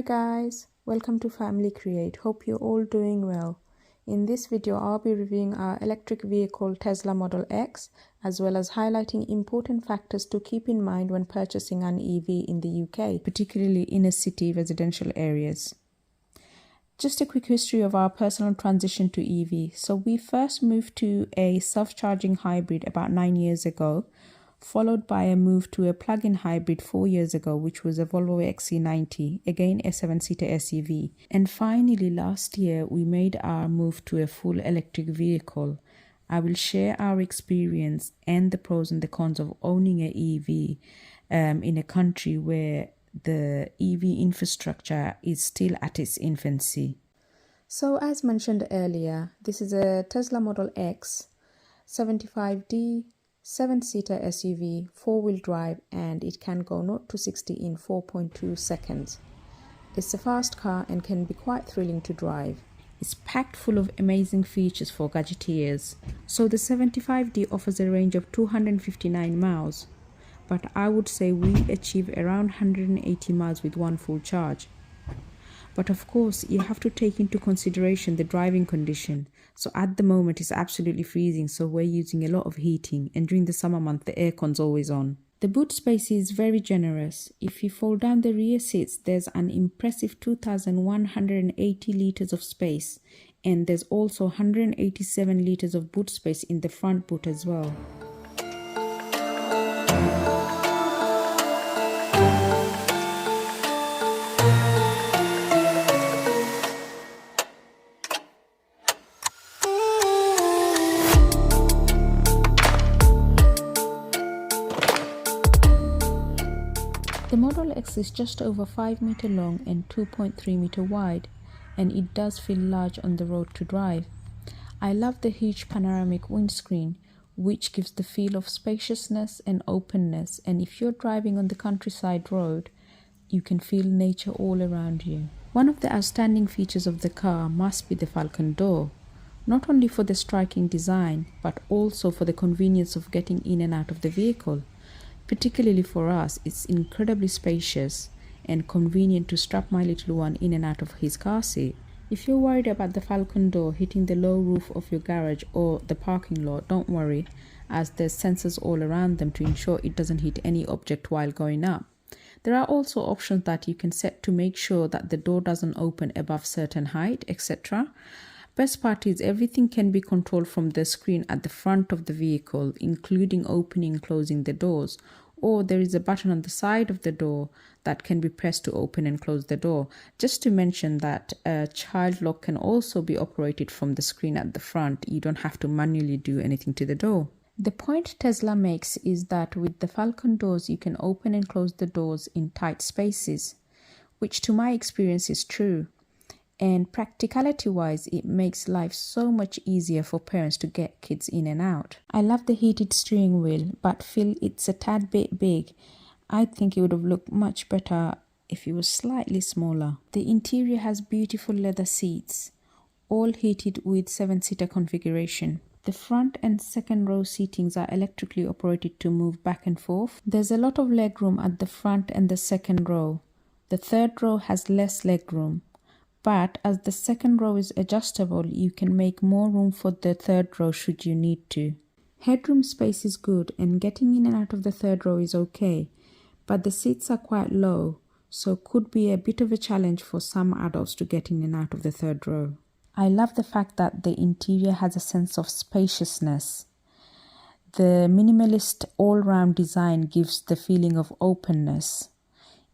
guys, welcome to Family Create. Hope you're all doing well. In this video, I'll be reviewing our electric vehicle Tesla Model X, as well as highlighting important factors to keep in mind when purchasing an EV in the UK, particularly inner city residential areas. Just a quick history of our personal transition to EV. So we first moved to a self-charging hybrid about 9 years ago, followed by a move to a plug-in hybrid 4 years ago, which was a Volvo XC90, again a 7-seater SUV. And finally, last year, we made our move to a full electric vehicle. I will share our experience and the pros and the cons of owning an EV in a country where the EV infrastructure is still at its infancy. So as mentioned earlier, this is a Tesla Model X 75D 7-seater SUV, 4-wheel drive, and it can go 0 to 60 in 4.2 seconds. It's a fast car and can be quite thrilling to drive. It's packed full of amazing features for gadgeteers. So the 75D offers a range of 259 miles, but I would say we achieve around 180 miles with one full charge. But of course, you have to take into consideration the driving condition. So at the moment, it's absolutely freezing, so we're using a lot of heating, and during the summer month, the aircon's always on. The boot space is very generous. If you fold down the rear seats, there's an impressive 2,180 litres of space, and there's also 187 litres of boot space in the front boot as well. The Model X is just over 5 meter long and 2.3 meter wide, and it does feel large on the road to drive. I love the huge panoramic windscreen, which gives the feel of spaciousness and openness, and if you're driving on the countryside road, you can feel nature all around you. One of the outstanding features of the car must be the falcon door, not only for the striking design, but also for the convenience of getting in and out of the vehicle. Particularly for us, it's incredibly spacious and convenient to strap my little one in and out of his car seat. If you're worried about the falcon door hitting the low roof of your garage or the parking lot, don't worry, as there's sensors all around them to ensure it doesn't hit any object while going up. There are also options that you can set to make sure that the door doesn't open above certain height, etc. Best part is everything can be controlled from the screen at the front of the vehicle, including opening and closing the doors, or there is a button on the side of the door that can be pressed to open and close the door. Just to mention that a child lock can also be operated from the screen at the front. You don't have to manually do anything to the door. The point Tesla makes is that with the Falcon doors, you can open and close the doors in tight spaces, which to my experience is true. And practicality-wise, it makes life so much easier for parents to get kids in and out. I love the heated steering wheel, but feel it's a tad bit big. I think it would have looked much better if it was slightly smaller. The interior has beautiful leather seats, all heated with 7-seater configuration. The front and second row seatings are electrically operated to move back and forth. There's a lot of legroom at the front and the second row. The third row has less legroom. But as the second row is adjustable, you can make more room for the third row should you need to. Headroom space is good and getting in and out of the third row is okay, but the seats are quite low, so could be a bit of a challenge for some adults to get in and out of the third row. I love the fact that the interior has a sense of spaciousness. The minimalist all-round design gives the feeling of openness.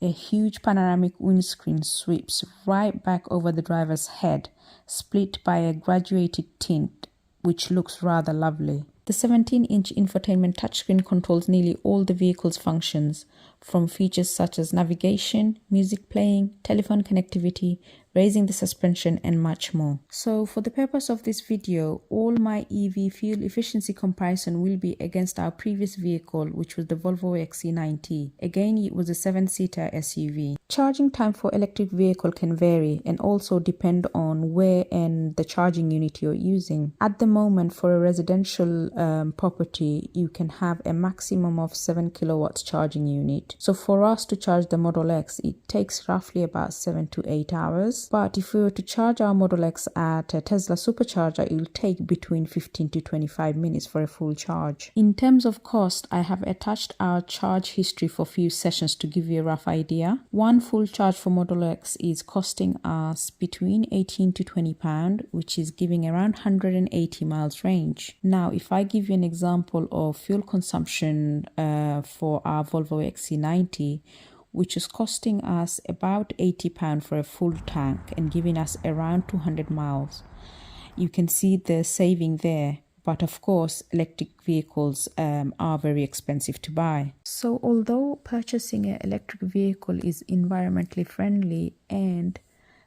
A huge panoramic windscreen sweeps right back over the driver's head, split by a graduated tint, which looks rather lovely. The 17-inch infotainment touchscreen controls nearly all the vehicle's functions, from features such as navigation, music playing, telephone connectivity, raising the suspension, and much more. So for the purpose of this video, all my EV fuel efficiency comparison will be against our previous vehicle, which was the Volvo XC90. Again, it was a 7-seater SUV. Charging time for electric vehicle can vary and also depend on where and the charging unit you're using. At the moment, for a residential property, you can have a maximum of 7 kilowatts charging unit. So for us to charge the Model X, it takes roughly about 7 to 8 hours. But if we were to charge our Model X at a Tesla supercharger, it will take between 15 to 25 minutes for a full charge. In terms of cost, I have attached our charge history for few sessions to give you a rough idea. One full charge for Model X is costing us between 18 to 20 pound, which is giving around 180 miles range. Now, if I give you an example of fuel consumption for our Volvo XC90, which is costing us about 80 pound for a full tank and giving us around 200 miles, you can see the saving there. But of course, electric vehicles are very expensive to buy. So although purchasing an electric vehicle is environmentally friendly and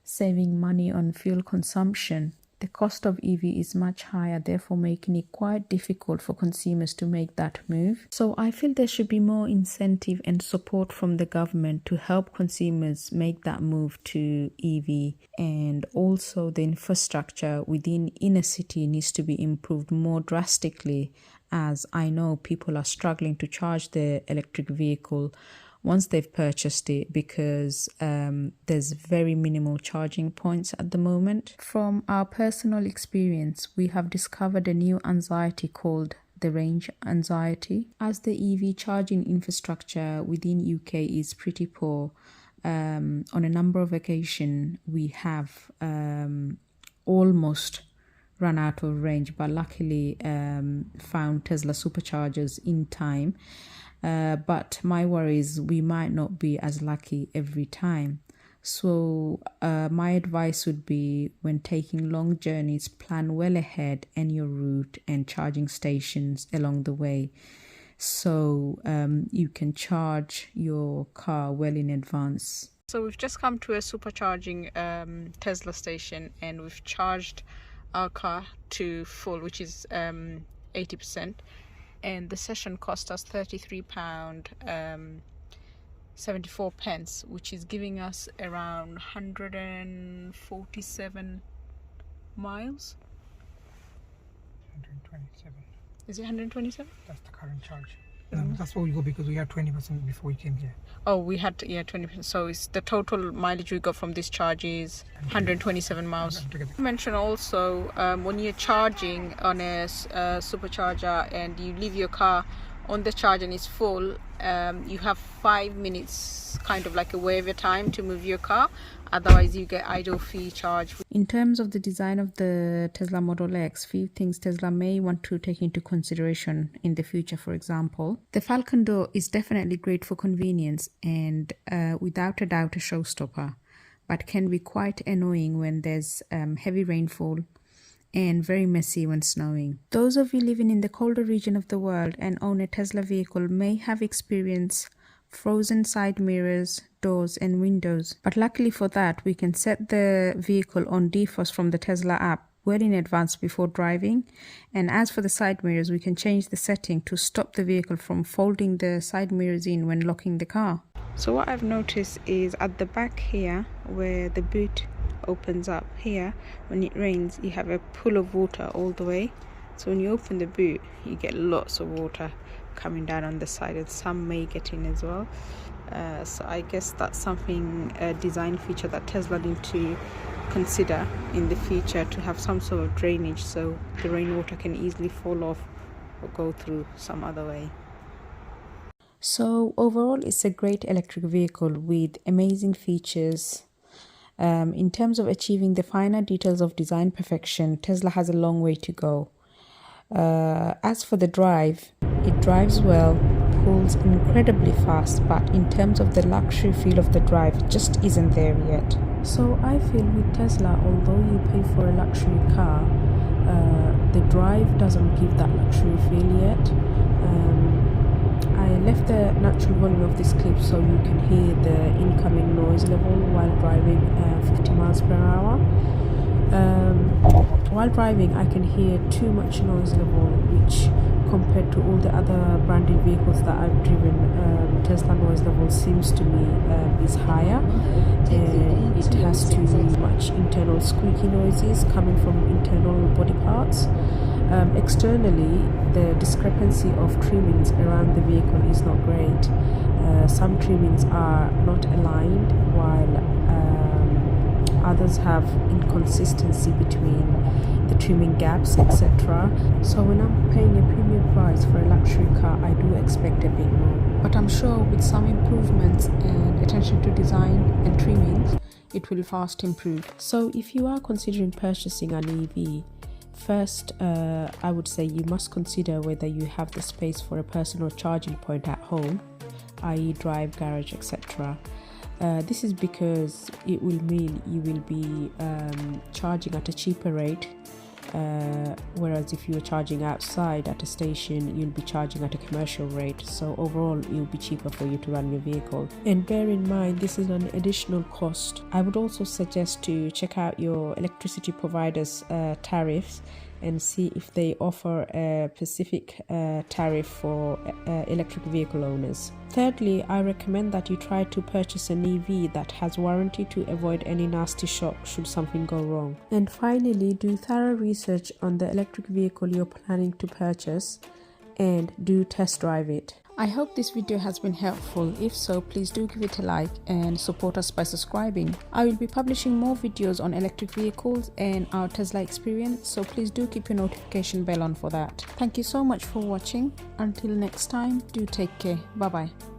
saving money on fuel consumption, the cost of EV is much higher, therefore making it quite difficult for consumers to make that move. So I feel there should be more incentive and support from the government to help consumers make that move to EV. And also the infrastructure within inner city needs to be improved more drastically, as I know people are struggling to charge their electric vehicle once they've purchased it, because there's very minimal charging points at the moment. From our personal experience, we have discovered a new anxiety called the range anxiety. As the EV charging infrastructure within UK is pretty poor, on a number of occasions we have almost run out of range, but luckily found Tesla superchargers in time. But my worry is we might not be as lucky every time. So my advice would be, when taking long journeys, plan well ahead and your route and charging stations along the way, so you can charge your car well in advance. So we've just come to a supercharging Tesla station, and we've charged our car to full, which is 80%. And the session cost us £33.74, which is giving us around 147 miles. 127. Is it 127? That's the current charge. That's where we go, because we had 20% before we came here. Oh, we had 20%. So it's the total mileage we got from this charge is 127 miles. Mention also, when you're charging on a supercharger and you leave your car on the charge and it's full, you have 5 minutes, kind of like a waiver time to move your car. Otherwise, you get idle fee charge. In terms of the design of the Tesla Model X, few things Tesla may want to take into consideration in the future. For example, the Falcon door is definitely great for convenience and without a doubt a showstopper, but can be quite annoying when there's heavy rainfall and very messy when snowing. Those of you living in the colder region of the world and own a Tesla vehicle may have experienced frozen side mirrors, doors and windows, but luckily for that, we can set the vehicle on defrost from the Tesla app well in advance before driving. And as for the side mirrors, we can change the setting to stop the vehicle from folding the side mirrors in when locking the car. So what I've noticed is at the back here, where the boot opens up here, when it rains you have a pool of water all the way. So when you open the boot, you get lots of water coming down on the side, and some may get in as well. So I guess that's something, a design feature that Tesla need to consider in the future, to have some sort of drainage so the rainwater can easily fall off or go through some other way. So overall, it's a great electric vehicle with amazing features. In terms of achieving the finer details of design perfection, Tesla has a long way to go. As for the drive, it drives well, pulls incredibly fast, but in terms of the luxury feel of the drive, it just isn't there yet. So I feel with Tesla, although you pay for a luxury car, the drive doesn't give that luxury feel yet. I left the natural volume of this clip so you can hear the incoming noise level while driving 50 miles per hour. While driving, I can hear too much noise level, which compared to all the other branded vehicles that I've driven, Tesla noise level seems to me is higher, and it has too much internal squeaky noises coming from internal body parts. Externally, the discrepancy of trimmings around the vehicle is not great. Some trimmings are not aligned, while others have inconsistency between the trimming gaps, etc. So when I'm paying a premium price for a luxury car, I do expect a bit more. But I'm sure with some improvements and attention to design and trimmings, it will fast improve. So if you are considering purchasing an EV, first, I would say you must consider whether you have the space for a personal charging point at home, i.e. drive, garage, etc. This is because it will mean you will be charging at a cheaper rate, whereas if you're charging outside at a station, you'll be charging at a commercial rate. So overall, it will be cheaper for you to run your vehicle. And bear in mind, this is an additional cost. I would also suggest to check out your electricity provider's tariffs and see if they offer a specific tariff for electric vehicle owners. Thirdly, I recommend that you try to purchase an EV that has warranty to avoid any nasty shock should something go wrong. And finally, do thorough research on the electric vehicle you're planning to purchase and do test drive it. I hope this video has been helpful. If so, please do give it a like and support us by subscribing. I will be publishing more videos on electric vehicles and our Tesla experience, so please do keep your notification bell on for that. Thank you so much for watching. Until next time, do take care. Bye bye.